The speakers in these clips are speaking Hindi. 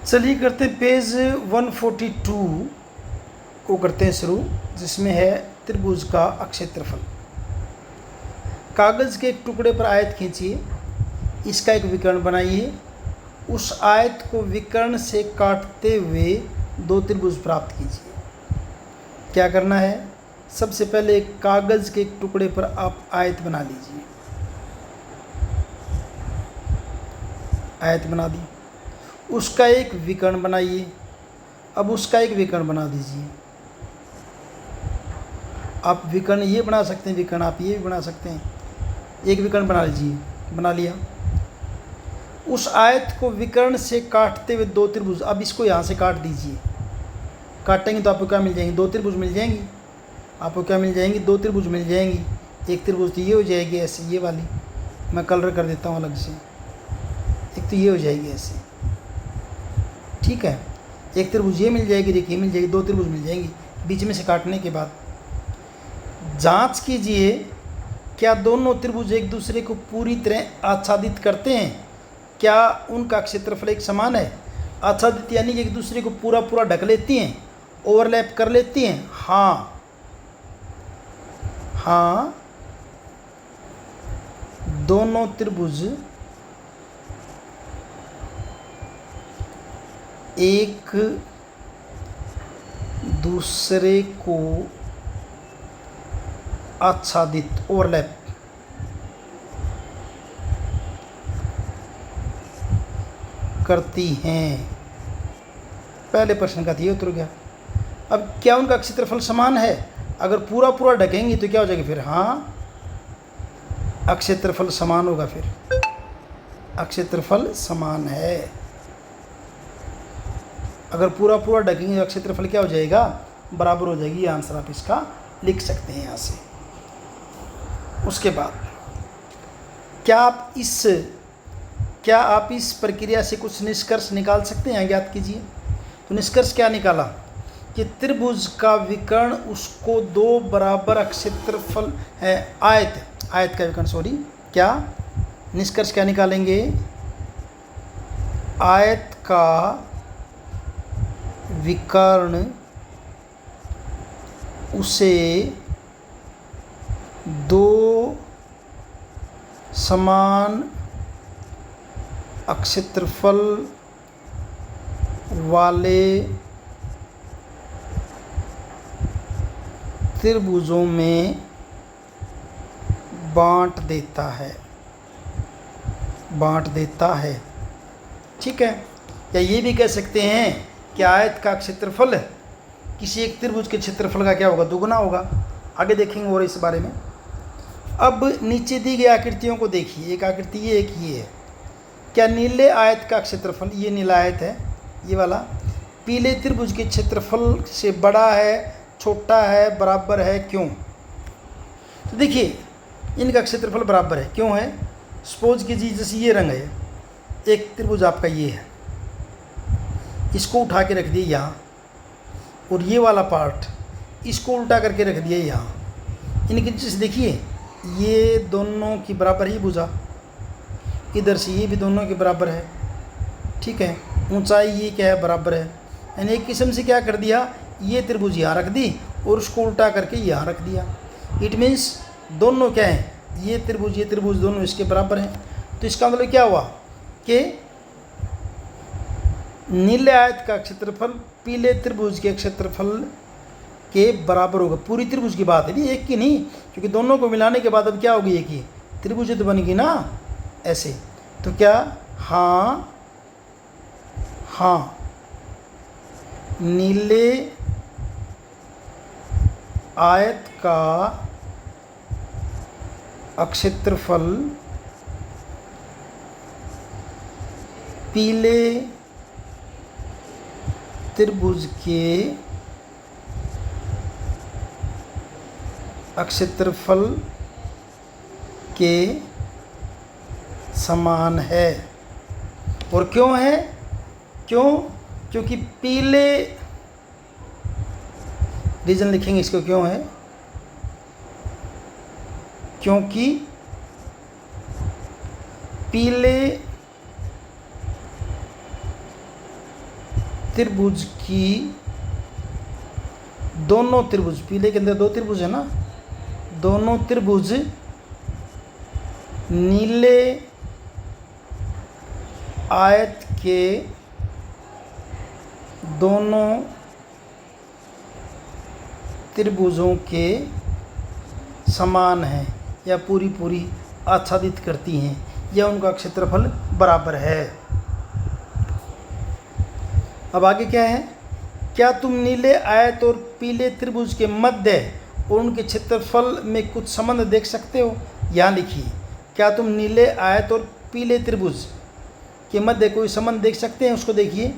चलिए करते हैं पेज 142 को करते हैं शुरू, जिसमें है त्रिभुज का अक्षेत्रफल। कागज़ के एक टुकड़े पर आयत खींचिए, इसका एक विकर्ण बनाइए, उस आयत को विकर्ण से काटते हुए दो त्रिभुज प्राप्त कीजिए। क्या करना है? सबसे पहले एक कागज़ के एक टुकड़े पर आप आयत बना लीजिए। आयत बना दी, उसका एक विकर्ण बनाइए। अब उसका एक विकर्ण बना दीजिए। आप विकर्ण ये बना सकते हैं, विकर्ण आप ये भी बना सकते हैं। एक विकर्ण बना लीजिए, बना लिया। उस आयत को विकर्ण से काटते हुए दो त्रिभुज, अब इसको यहाँ से काट दीजिए। काटेंगे तो आपको क्या मिल जाएंगी? दो त्रिभुज मिल जाएंगी। आपको क्या मिल जाएंगी? दो त्रिभुज मिल जाएंगी। एक त्रिभुज तो ये हो जाएगी ऐसे, ये वाली मैं कलर कर देता हूँ अलग से। एक तो ये हो जाएगी ऐसे, ठीक है। एक त्रिभुज ये मिल जाएगी, देखिए मिल जाएगी, दो त्रिभुज मिल जाएंगी बीच में से काटने के बाद। जांच कीजिए क्या दोनों त्रिभुज एक दूसरे को पूरी तरह आच्छादित करते हैं? क्या उनका क्षेत्रफल एक समान है? आच्छादित यानी कि एक दूसरे को पूरा पूरा ढक लेती हैं, ओवरलैप कर लेती हैं। हाँ हाँ, दोनों त्रिभुज एक दूसरे को आच्छादित, ओवरलैप करती हैं। पहले प्रश्न का ये उत्तर गया। अब क्या उनका क्षेत्रफल समान है? अगर पूरा पूरा ढकेंगे तो क्या हो जाएगा फिर? हाँ, अक्षेत्रफल समान होगा। फिर अक्षेत्रफल समान है। अगर पूरा पूरा ढकेंगे तो क्षेत्रफल क्या हो जाएगा? बराबर हो जाएगी। ये आंसर आप इसका लिख सकते हैं यहाँ से। उसके बाद क्या आप इस प्रक्रिया से कुछ निष्कर्ष निकाल सकते हैं? ज्ञात कीजिए। तो निष्कर्ष क्या निकाला कि त्रिभुज का विकर्ण उसको दो बराबर क्षेत्रफल है, आयत का विकर्ण, सॉरी, क्या निष्कर्ष क्या निकालेंगे? आयत का विकर्ण उसे दो समान अक्षेत्रफल वाले त्रिभुजों में बांट देता है। ठीक है। या ये भी कह सकते हैं कि आयत का क्षेत्रफल किसी एक त्रिभुज के क्षेत्रफल का क्या होगा? दुगुना होगा। आगे देखेंगे और इस बारे में। अब नीचे दी गई आकृतियों को देखिए। एक आकृति ये, एक ये है। क्या नीले आयत का क्षेत्रफल, ये नीला आयत है ये वाला, पीले त्रिभुज के क्षेत्रफल से बड़ा है, छोटा है, बराबर है? क्यों? तो देखिए इनका क्षेत्रफल बराबर है। क्यों है? सपोज कीजिए जैसे ये रंग है, एक त्रिभुज आपका ये है, इसको उठा के रख दिए यहाँ, और ये वाला पार्ट इसको उल्टा करके रख दिया यहाँ। इनकी जैसे देखिए ये दोनों की बराबर ही भुजा, इधर से ये भी दोनों के बराबर है। ठीक है। ऊंचाई ये क्या है? बराबर है। यानी एक किस्म से क्या कर दिया, ये त्रिभुज यहाँ रख दी और उसको उल्टा करके यहाँ रख दिया। इट मीन्स दोनों क्या हैं? ये त्रिभुज दोनों इसके बराबर हैं। तो इसका मतलब क्या हुआ कि नीले आयत का क्षेत्रफल पीले त्रिभुज के क्षेत्रफल के बराबर होगा। पूरी त्रिभुज की बात है, नहीं एक की नहीं, क्योंकि दोनों को मिलाने के बाद अब क्या होगी? एक ही त्रिभुज तो बनेगी ना ऐसे। तो क्या? हाँ हाँ, नीले आयत का क्षेत्रफल पीले त्रिभुज के क्षेत्रफल के समान है। और क्यों है? क्योंकि पीले, रीजन लिखेंगे इसको क्यों है, क्योंकि पीले त्रिभुज की दोनों त्रिभुज, पीले के अंदर दो त्रिभुज है ना, दोनों त्रिभुज नीले आयत के दोनों त्रिभुजों के समान हैं या पूरी पूरी आच्छादित करती हैं या उनका क्षेत्रफल बराबर है। अब आगे क्या है, क्या तुम नीले आयत और पीले त्रिभुज के मध्य और उनके क्षेत्रफल में कुछ संबंध देख सकते हो। यहाँ लिखिए, क्या तुम नीले आयत और पीले त्रिभुज के मध्य कोई संबंध देख सकते हैं, उसको देखिए।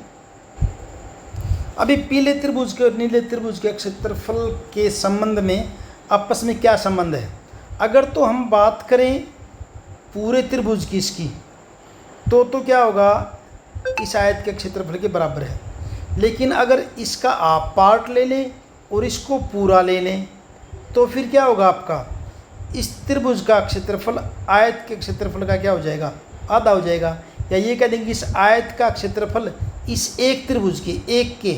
अभी पीले त्रिभुज के और नीले त्रिभुज के क्षेत्रफल के संबंध में आपस में क्या संबंध है। अगर तो हम बात करें पूरे त्रिभुज की इसकी, तो क्या होगा, इस आयत के क्षेत्रफल के बराबर है। लेकिन अगर इसका आप पार्ट ले लें और इसको पूरा ले लें तो फिर क्या होगा, आपका इस त्रिभुज का क्षेत्रफल आयत के क्षेत्रफल का क्या हो जाएगा, आधा हो जाएगा। या ये कह देंगे इस आयत का क्षेत्रफल इस एक त्रिभुज के एक के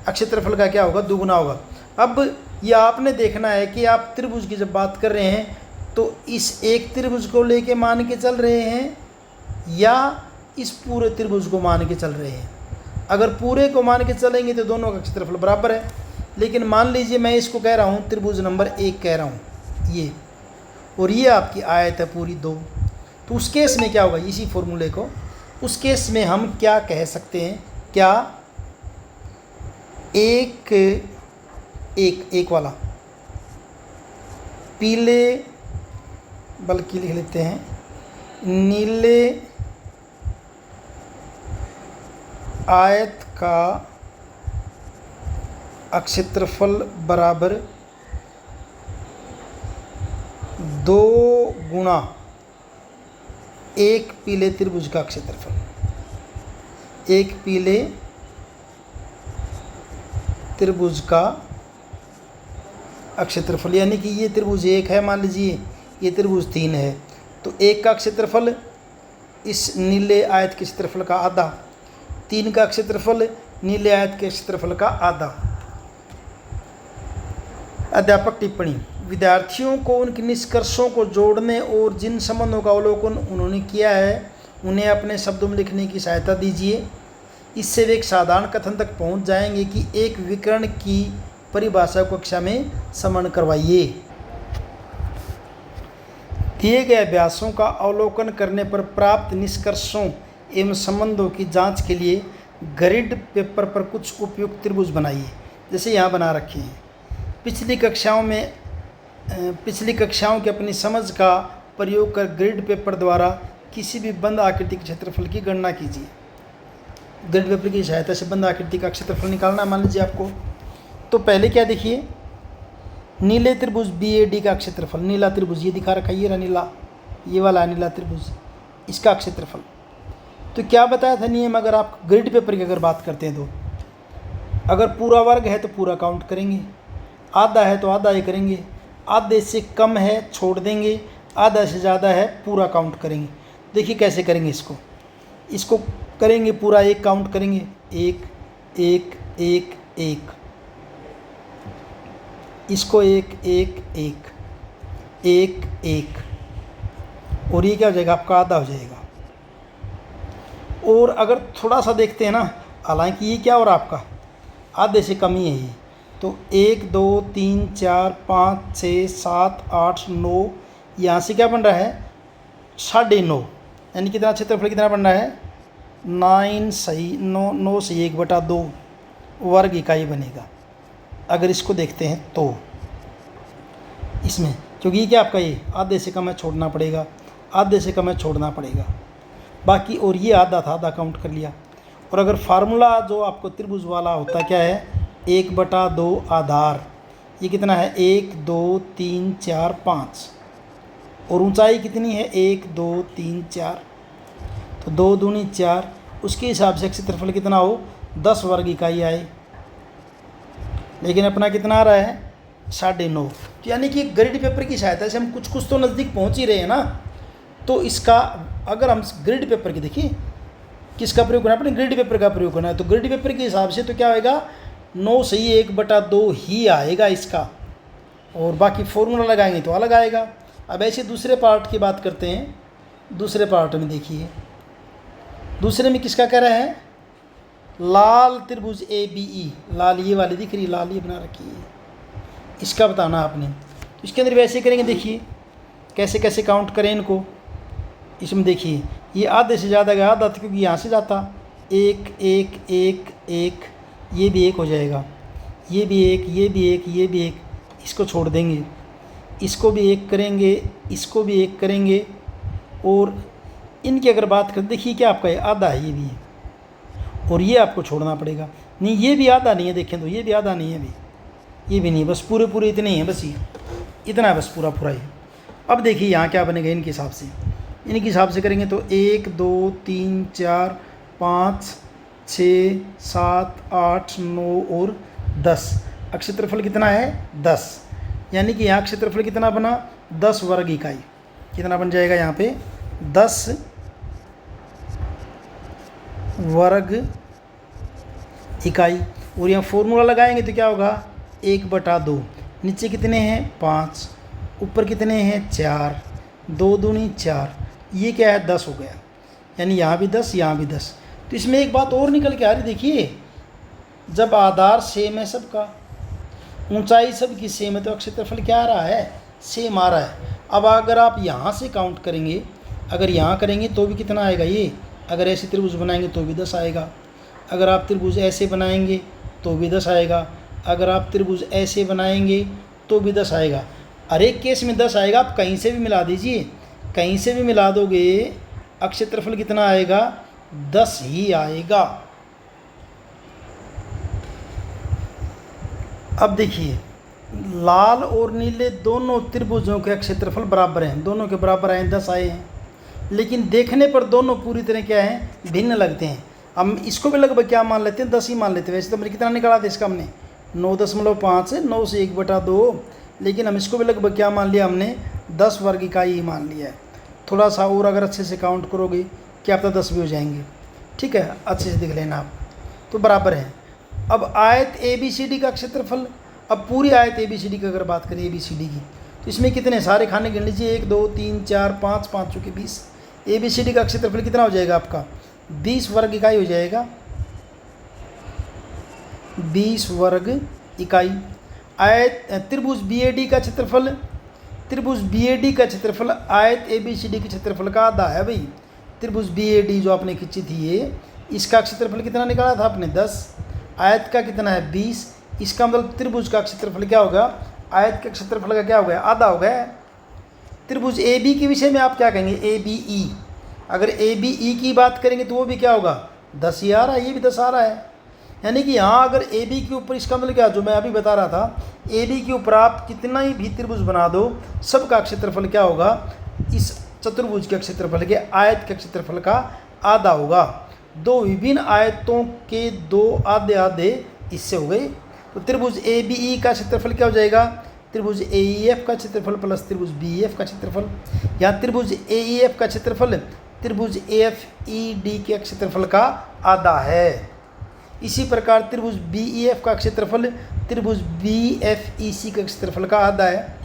क्षेत्रफल का क्या होगा, दुगुना होगा। अब ये आपने देखना है कि आप त्रिभुज की जब बात कर रहे हैं तो इस एक त्रिभुज को लेके मान के चल रहे हैं या इस पूरे त्रिभुज को मान के चल रहे हैं। अगर पूरे को मान के चलेंगे तो दोनों का क्षेत्रफल बराबर है। लेकिन मान लीजिए मैं इसको कह रहा हूँ त्रिभुज नंबर 1 कह रहा हूँ ये, और ये आपकी आयत है पूरी 2, तो उस केस में क्या होगा, इसी फॉर्मूले को, उस केस में हम क्या कह सकते हैं, क्या एक वाला पीले, बल्कि लिख लेते हैं नीले आयत का क्षेत्रफल बराबर 2 गुणा एक पीले त्रिभुज का क्षेत्रफल। एक पीले त्रिभुज का क्षेत्रफल, यानी कि ये त्रिभुज 1 है, मान लीजिए ये त्रिभुज 3 है, तो 1 का क्षेत्रफल इस नीले आयत के क्षेत्रफल का आधा, 3 का क्षेत्रफल नीले आयत के क्षेत्रफल का आधा। अध्यापक टिप्पणी, विद्यार्थियों को उनके निष्कर्षों को जोड़ने और जिन संबंधों का अवलोकन उन्होंने किया है उन्हें अपने शब्दों में लिखने की सहायता दीजिए। इससे वे एक साधारण कथन तक पहुंच जाएंगे कि एक विकर्ण की परिभाषा को कक्षा में समन करवाइए। दिए गए अभ्यासों का अवलोकन करने पर प्राप्त निष्कर्षों एवं संबंधों की जांच के लिए ग्रिड पेपर पर कुछ उपयुक्त त्रिभुज बनाइए, जैसे यहाँ बना रखे हैं। पिछली कक्षाओं की अपनी समझ का प्रयोग कर ग्रिड पेपर द्वारा किसी भी बंद आकृति के क्षेत्रफल की गणना कीजिए। ग्रिड पेपर की सहायता से बंद आकृति का क्षेत्रफल निकालना, मान लीजिए आपको, तो पहले क्या देखिए, नीले त्रिभुज BAD का क्षेत्रफल, नीला त्रिभुज ये दिखा रखा है, ये रहा नीला, ये वाला नीला त्रिभुज, इसका क्षेत्रफल। तो क्या बताया था नियम, अगर आप ग्रिड पेपर की अगर बात करते हैं तो अगर पूरा वर्ग है तो पूरा काउंट करेंगे, आधा है तो आधा ही करेंगे, आधे से कम है छोड़ देंगे, आधा से ज़्यादा है पूरा काउंट करेंगे। देखिए कैसे करेंगे इसको करेंगे पूरा, एक काउंट करेंगे, 1 1 1 1, इसको 1 1 1 1 1, और ये क्या हो जाएगा, आपका आधा हो जाएगा। और अगर थोड़ा सा देखते हैं ना, हालांकि ये क्या हो रहा है, आपका आधे से कम ही है ये, तो 1 2 3 4 5 6 7 8 9, यहाँ से क्या बन रहा है 9.5, यानी कितना क्षेत्रफल कितना बन रहा है 9 सही 9 से 1/2 वर्ग इकाई बनेगा। अगर इसको देखते हैं तो इसमें, क्योंकि ये क्या आपका ये आधे से कम है छोड़ना पड़ेगा, आधे से कम है छोड़ना पड़ेगा बाकी, और ये आधा था, आधा काउंट कर लिया। और अगर फार्मूला जो आपको त्रिभुज वाला होता क्या है, 1/2 आधार, ये कितना है 1 2 3 4 5, और ऊंचाई कितनी है 1 2 3 4, तो 2 दूनी 4, उसके हिसाब से क्षेत्रफल कितना हो 10 वर्ग इकाई आए, लेकिन अपना कितना आ रहा है 9.5। तो यानी कि ग्रिड पेपर की सहायता से हम कुछ तो नज़दीक पहुंच ही रहे हैं ना। तो इसका अगर हम ग्रिड पेपर की देखिए, किसका प्रयोग करना है? अपने ग्रिड पेपर का प्रयोग करना है। तो ग्रिड पेपर के हिसाब से तो क्या होएगा, 9 सही 1/2 ही आएगा इसका, और बाकी फॉर्मूला लगाएंगे तो अलग आएगा। अब ऐसे दूसरे पार्ट की बात करते हैं। दूसरे पार्ट में देखिए, दूसरे में किसका कह रहा है, लाल त्रिभुज ABE, लाल ये वाली दिख रही है, लाल ये बना रखी है, इसका बताना आपने। तो इसके अंदर वैसे करेंगे, देखिए कैसे कैसे काउंट करें इनको। इसमें देखिए ये आधे से ज़्यादा गया, आधा क्योंकि यहाँ से जाता 1 1 1 1, ये भी 1 हो जाएगा, ये भी 1, ये भी 1, ये भी 1, इसको छोड़ देंगे, इसको भी 1 करेंगे, इसको भी 1 करेंगे, और इनकी अगर बात करें, देखिए क्या आपका ये आधा है, ये भी है, और ये आपको छोड़ना पड़ेगा। नहीं ये भी आधा नहीं है, देखें तो ये भी आधा नहीं है, अभी ये भी नहीं, बस पूरे पूरे इतने ही हैं, बस ये इतना है, बस पूरा पूरा ही। अब देखिए यहाँ क्या बनेगा इनके हिसाब से, इनके हिसाब से करेंगे तो 1 2 3 4 5 6 7 8 9 और 10। क्षेत्रफल कितना है 10, यानी कि यहाँ क्षेत्रफल कितना बना 10 वर्ग इकाई। कितना बन जाएगा यहाँ पे 10 वर्ग इकाई। और यहाँ फॉर्मूला लगाएंगे तो क्या होगा 1/2। नीचे कितने हैं 5, ऊपर कितने हैं 4, 2 दूनी 4, ये क्या है 10 हो गया, यानी यहाँ भी 10 यहाँ भी 10। तो इसमें एक बात और निकल के आ रही, देखिए जब आधार सेम है सबका, ऊंचाई सबकी सेम है, तो क्षेत्रफल क्या आ रहा है सेम आ रहा है। अब अगर आप यहाँ से काउंट करेंगे, अगर यहाँ करेंगे तो भी कितना आएगा ये, अगर ऐसे त्रिभुज बनाएंगे तो भी 10 आएगा, अगर आप त्रिभुज ऐसे बनाएंगे तो भी 10 आएगा, अगर आप त्रिभुज ऐसे बनाएंगे तो भी 10 आएगा। हर एक केस में 10 आएगा। आप कहीं से भी मिला दीजिए, कहीं से भी मिला दोगे, क्षेत्रफल कितना आएगा 10 ही आएगा। अब देखिए लाल और नीले दोनों त्रिभुजों के क्षेत्रफल बराबर हैं, दोनों के बराबर आए 10 आए हैं, लेकिन देखने पर दोनों पूरी तरह क्या हैं भिन्न लगते हैं। हम इसको भी लगभग क्या मान लेते हैं 10 ही मान लेते हैं। वैसे तो हमने कितना निकाला था इसका, हमने 9.5 है, 9 से 1/2, लेकिन हम इसको भी लगभग क्या मान लिया हमने 10 वर्ग इकाई ही मान लिया है। थोड़ा सा और अगर अच्छे से काउंट करोगे क्या पता 10 भी हो जाएंगे। ठीक है, अच्छे से देख लेना आप, तो बराबर है। अब आयत ABCD का क्षेत्रफल, अब पूरी आयत ABCD की अगर बात करें ABCD की, तो इसमें कितने सारे खाने गिन लीजिए 1 2 3 4 5, 5 चौके 20। ABCD का क्षेत्रफल कितना हो जाएगा आपका 20 वर्ग इकाई हो जाएगा, 20 वर्ग इकाई। आयत त्रिभुज BAD का क्षेत्रफल, त्रिभुज BAD का क्षेत्रफल आयत ABCD के क्षेत्रफल का आधा है भाई। त्रिभुज BAD जो आपने खींची थी ये, इसका क्षेत्रफल कितना निकाला था आपने 10, आयत का कितना है 20, इसका मतलब त्रिभुज का क्षेत्रफल क्या होगा, आयत के क्षेत्रफल का क्या हो गया आधा हो गया। त्रिभुज AB के विषय में आप क्या कहेंगे ABE, अगर ABE की बात करेंगे तो वो भी क्या होगा 10 ही आ रहा है, ये भी 10 आ रहा है। यानी कि यहाँ अगर AB के ऊपर, इसका मतलब क्या जो मैं अभी बता रहा था, AB के ऊपर आप कितना ही भी त्रिभुज बना दो, सबका क्षेत्रफल क्या होगा इस चतुर्भुज के क्षेत्रफल के आयत के क्षेत्रफल का आधा होगा। दो विभिन्न आयतों के दो आधे आधे इससे हो गए। तो त्रिभुज ABE का क्षेत्रफल क्या हो जाएगा, त्रिभुज AEF का क्षेत्रफल प्लस त्रिभुज BEF का क्षेत्रफल। यहाँ त्रिभुज AEF का क्षेत्रफल त्रिभुज AFED के क्षेत्रफल का आधा है। इसी प्रकार त्रिभुज BEF का क्षेत्रफल त्रिभुज BFEC के क्षेत्रफल का आधा है।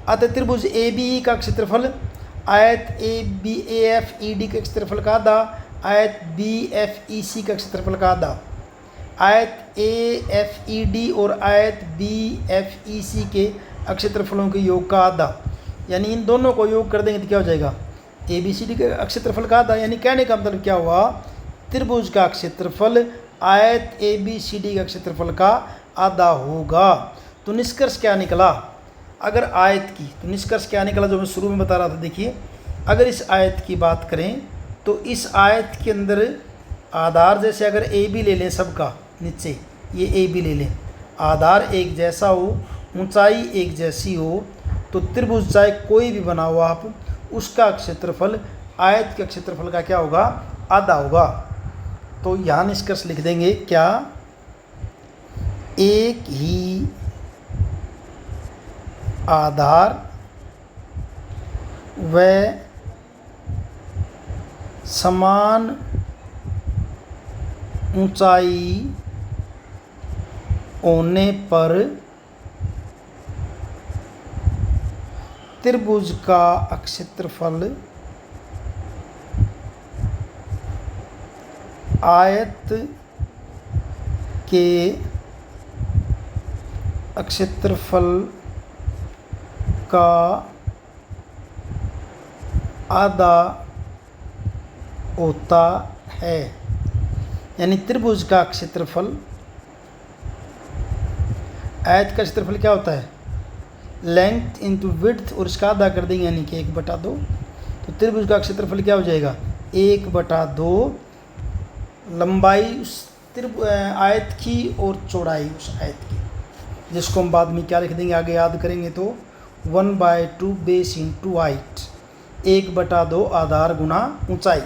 अतः त्रिभुज ABE का क्षेत्रफल आयत AFED के क्षेत्रफल का आधा, आयत BFEC का क्षेत्रफल का आधा, आयत AFED और आयत BFEC के क्षेत्रफलों के योग का आधा। यानी इन दोनों को योग कर देंगे तो क्या हो जाएगा ABCD के क्षेत्रफल का आधा। यानी कहने का मतलब क्या हुआ, त्रिभुज का क्षेत्रफल आयत ABCD का क्षेत्रफल का आधा होगा। तो निष्कर्ष क्या निकला, अगर आयत की, तो निष्कर्ष क्या निकला जो मैं शुरू में बता रहा था। देखिए अगर इस आयत की बात करें तो इस आयत के अंदर आधार जैसे अगर AB ले लें सबका, नीचे ये AB ले लें, आधार एक जैसा हो, ऊंचाई एक जैसी हो, तो त्रिभुज चाहे कोई भी बनाओ आप, उसका क्षेत्रफल आयत के क्षेत्रफल का क्या होगा आधा होगा। तो यहाँ निष्कर्ष लिख देंगे क्या, एक ही आधार व समान ऊंचाई होने पर त्रिभुज का क्षेत्रफल आयत के क्षेत्रफल का आधा होता है। यानी त्रिभुज का क्षेत्रफल, आयत का क्षेत्रफल क्या होता है, लेंथ इंटू विड्थ, और इसका आधा कर देंगे यानी कि 1/2। तो त्रिभुज का क्षेत्रफल क्या हो जाएगा, 1/2 लंबाई उस आयत की और चौड़ाई उस आयत की, जिसको हम बाद में क्या लिख देंगे, आगे याद करेंगे तो 1/2 बेस इंटू हाइट, 1/2 आधार गुना ऊंचाई।